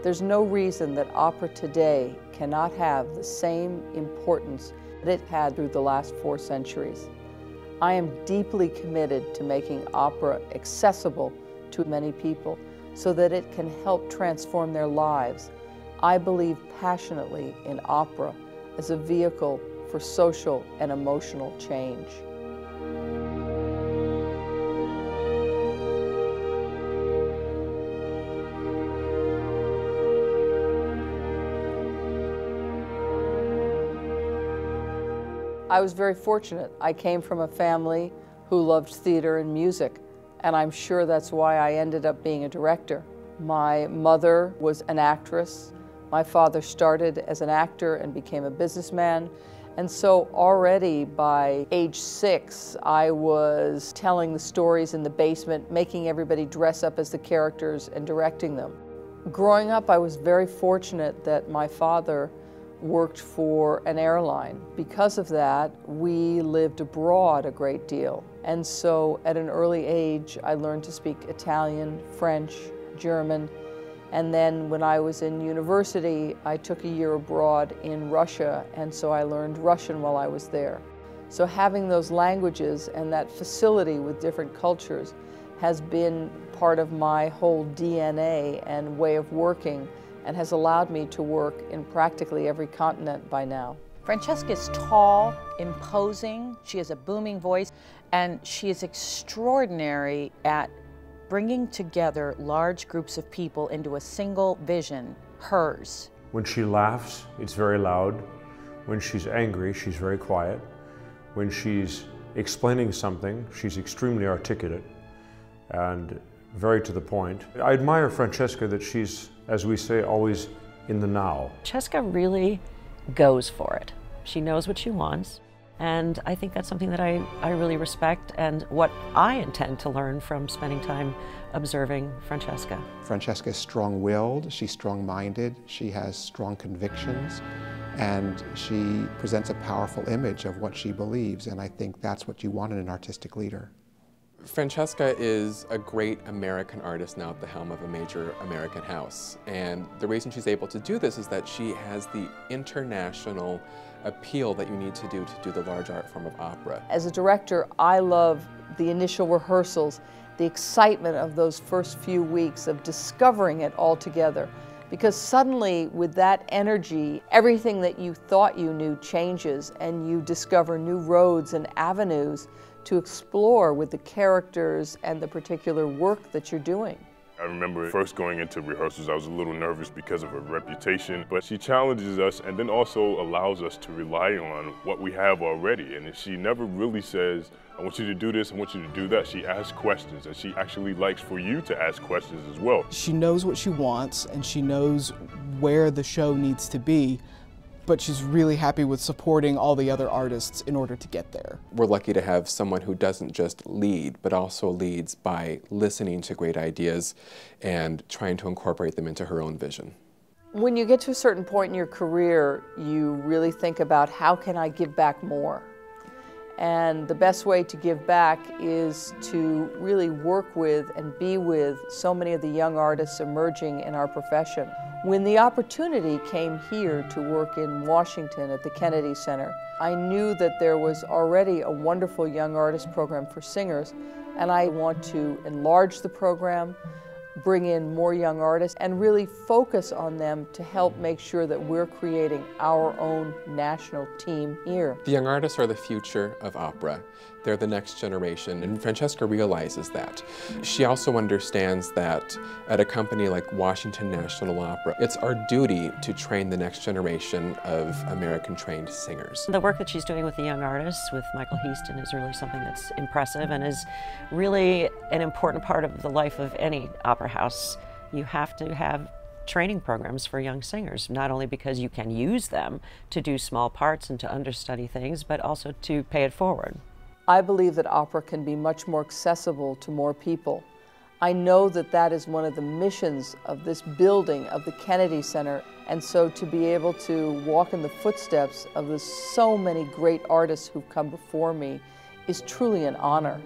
There's no reason that opera today cannot have the same importance that it had through the last 4 centuries. I am deeply committed to making opera accessible to many people so that it can help transform their lives. I believe passionately in opera as a vehicle for social and emotional change. I was very fortunate. I came from a family who loved theater and music, and I'm sure that's why I ended up being a director. My mother was an actress. My father started as an actor and became a businessman. And so already by age 6, I was telling the stories in the basement, making everybody dress up as the characters and directing them. Growing up, I was very fortunate that my father worked for an airline. Because of that, we lived abroad a great deal. And so at an early age, I learned to speak Italian, French, German. And then when I was in university, I took a year abroad in Russia, and so I learned Russian while I was there. So having those languages and that facility with different cultures has been part of my whole DNA and way of working, and has allowed me to work in practically every continent by now. Francesca is tall, imposing, she has a booming voice, and she is extraordinary at bringing together large groups of people into a single vision, hers. When she laughs, it's very loud. When she's angry, she's very quiet. When she's explaining something, she's extremely articulate and very to the point. I admire Francesca that she's, as we say, always in the now. Francesca really goes for it. She knows what she wants, and I think that's something that I really respect and what I intend to learn from spending time observing Francesca. Francesca is strong-willed, she's strong-minded, she has strong convictions, and she presents a powerful image of what she believes, and I think that's what you want in an artistic leader. Francesca is a great American artist now at the helm of a major American house. And the reason she's able to do this is that she has the international appeal that you need to do the large art form of opera. As a director, I love the initial rehearsals, the excitement of those first few weeks of discovering it all together. Because suddenly, with that energy, everything that you thought you knew changes, and you discover new roads and avenues to explore with the characters and the particular work that you're doing. I remember first going into rehearsals, I was a little nervous because of her reputation, but she challenges us and then also allows us to rely on what we have already. And she never really says, I want you to do this, I want you to do that. She asks questions, and she actually likes for you to ask questions as well. She knows what she wants, and she knows where the show needs to be, but she's really happy with supporting all the other artists in order to get there. We're lucky to have someone who doesn't just lead, but also leads by listening to great ideas and trying to incorporate them into her own vision. When you get to a certain point in your career, you really think about, how can I give back more? And the best way to give back is to really work with and be with so many of the young artists emerging in our profession. When the opportunity came here to work in Washington at the Kennedy Center, I knew that there was already a wonderful young artist program for singers, and I want to enlarge the program, bring in more young artists, and really focus on them to help make sure that we're creating our own national team here. The young artists are the future of opera. They're the next generation, and Francesca realizes that. She also understands that at a company like Washington National Opera, it's our duty to train the next generation of American-trained singers. The work that she's doing with the young artists, with Michael Heaston, is really something that's impressive and is really an important part of the life of any opera house. You have to have training programs for young singers, not only because you can use them to do small parts and to understudy things, but also to pay it forward. I believe that opera can be much more accessible to more people. I know that that is one of the missions of this building, of the Kennedy Center, and so to be able to walk in the footsteps of the so many great artists who've come before me is truly an honor.